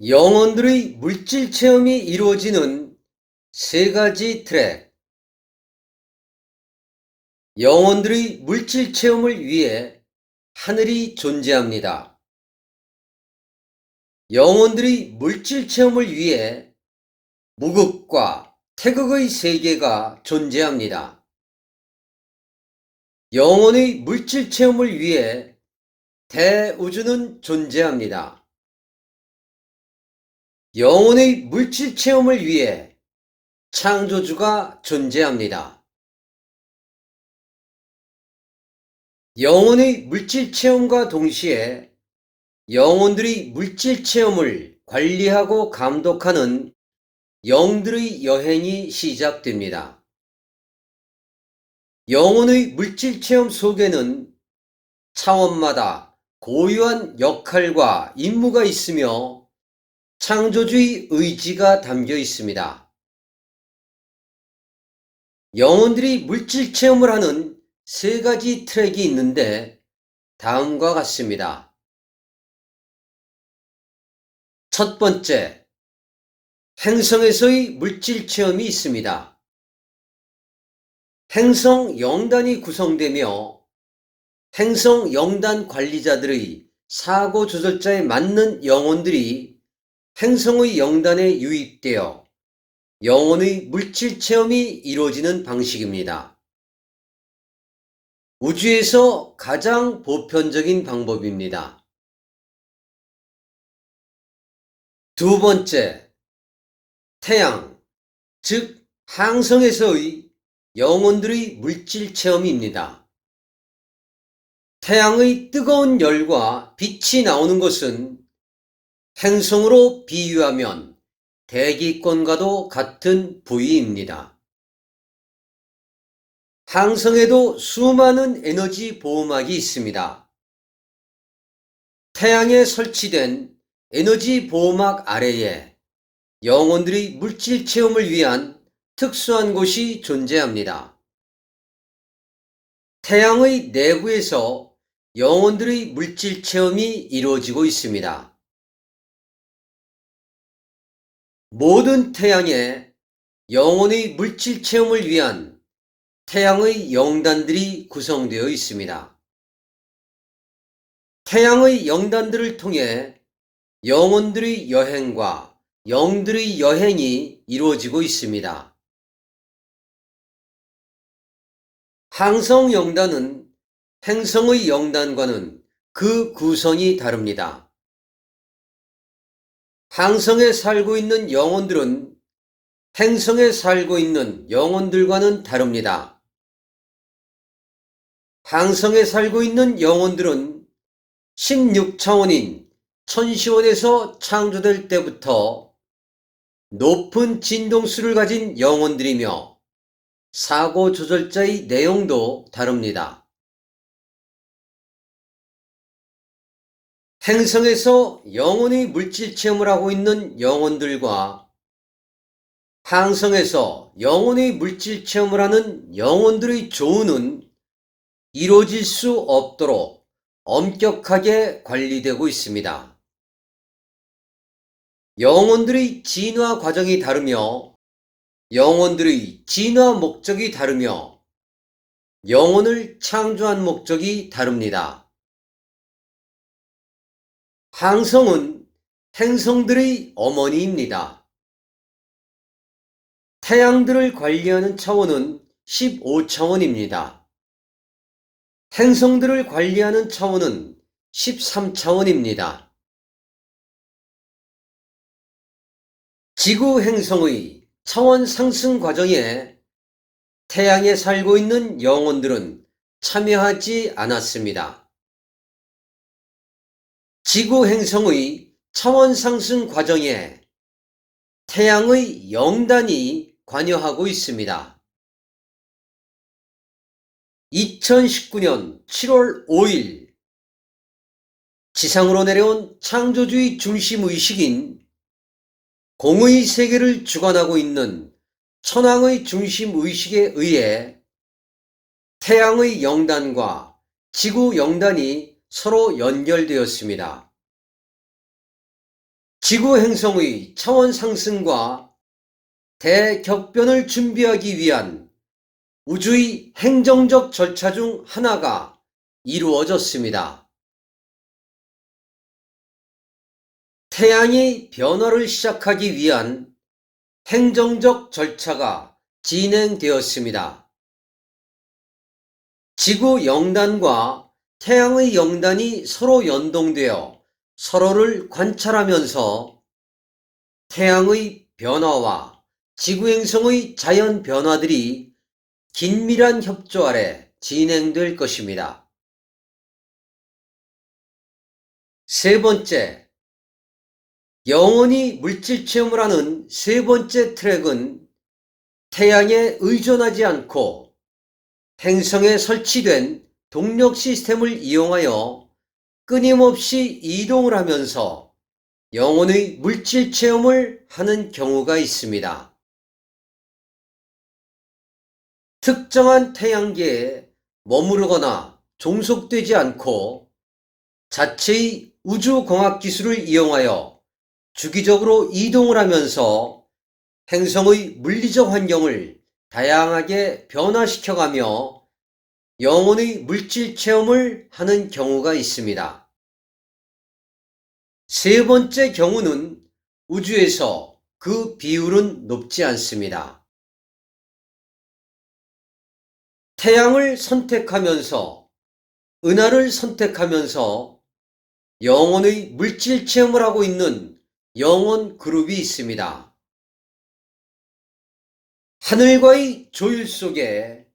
영혼들의 물질 체험이 이루어지는 세 가지 트랙. 영혼들의 물질 체험을 위해 하늘이 존재합니다. 영혼들의 물질 체험을 위해 무극과 태극의 세계가 존재합니다. 영혼의 물질 체험을 위해 대우주는 존재합니다. 영혼의 물질 체험을 위해 창조주가 존재합니다. 영혼의 물질 체험과 동시에 영혼들이 물질 체험을 관리하고 감독하는 영들의 여행이 시작됩니다. 영혼의 물질 체험 속에는 차원마다 고유한 역할과 임무가 있으며 창조주의 의지가 담겨 있습니다. 영혼들이 물질 체험을 하는 세 가지 트랙이 있는데 다음과 같습니다. 첫 번째, 행성에서의 물질 체험이 있습니다. 행성 영단이 구성되며 행성 영단 관리자들의 사고 조절자에 맞는 영혼들이 행성의 영단에 유입되어 영혼의 물질 체험이 이루어지는 방식입니다. 우주에서 가장 보편적인 방법입니다. 두 번째, 태양, 즉 항성에서의 영혼들의 물질 체험입니다. 태양의 뜨거운 열과 빛이 나오는 것은 행성으로 비유하면 대기권과도 같은 부위입니다. 항성에도 수많은 에너지 보호막이 있습니다. 태양에 설치된 에너지 보호막 아래에 영혼들의 물질 체험을 위한 특수한 곳이 존재합니다. 태양의 내부에서 영혼들의 물질 체험이 이루어지고 있습니다. 모든 태양에 영혼의 물질 체험을 위한 태양의 영단들이 구성되어 있습니다. 태양의 영단들을 통해 영혼들의 여행과 영들의 여행이 이루어지고 있습니다. 항성 영단은 행성의 영단과는 그 구성이 다릅니다. 항성에 살고 있는 영혼들은 행성에 살고 있는 영혼들과는 다릅니다. 항성에 살고 있는 영혼들은 16차원인 천시원에서 창조될 때부터 높은 진동수를 가진 영혼들이며 사고 조절자의 내용도 다릅니다. 행성에서 영혼의 물질 체험을 하고 있는 영혼들과 항성에서 영혼의 물질 체험을 하는 영혼들의 조언은 이루어질 수 없도록 엄격하게 관리되고 있습니다. 영혼들의 진화 과정이 다르며 영혼들의 진화 목적이 다르며 영혼을 창조한 목적이 다릅니다. 항성은 행성들의 어머니입니다. 태양들을 관리하는 차원은 15차원입니다. 행성들을 관리하는 차원은 13차원입니다. 지구 행성의 차원 상승 과정에 태양에 살고 있는 영혼들은 참여하지 않았습니다. 지구 행성의 차원 상승 과정에 태양의 영단이 관여하고 있습니다. 2019년 7월 5일 지상으로 내려온 창조주의 중심의식인 공의 세계를 주관하고 있는 천왕의 중심의식에 의해 태양의 영단과 지구 영단이 서로 연결되었습니다. 지구 행성의 차원 상승과 대격변을 준비하기 위한 우주의 행정적 절차 중 하나가 이루어졌습니다. 태양이 변화를 시작하기 위한 행정적 절차가 진행되었습니다. 지구 영단과 태양의 영단이 서로 연동되어 서로를 관찰하면서 태양의 변화와 지구 행성의 자연 변화들이 긴밀한 협조 아래 진행될 것입니다. 세 번째, 영원히 물질 체험을 하는 세 번째 트랙은 태양에 의존하지 않고 행성에 설치된 동력 시스템을 이용하여 끊임없이 이동을 하면서 영혼의 물질 체험을 하는 경우가 있습니다. 특정한 태양계에 머무르거나 종속되지 않고 자체의 우주공학 기술을 이용하여 주기적으로 이동을 하면서 행성의 물리적 환경을 다양하게 변화시켜가며 영혼의 물질 체험을 하는 경우가 있습니다. 세 번째 경우는 우주에서 그 비율은 높지 않습니다. 태양을 선택하면서 은하를 선택하면서 영혼의 물질 체험을 하고 있는 영혼 그룹이 있습니다. 하늘과의 조율 속에,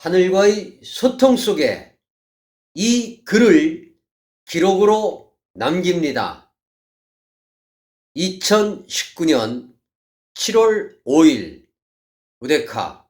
하늘과의 소통 속에 이 글을 기록으로 남깁니다. 2019년 7월 5일 우데카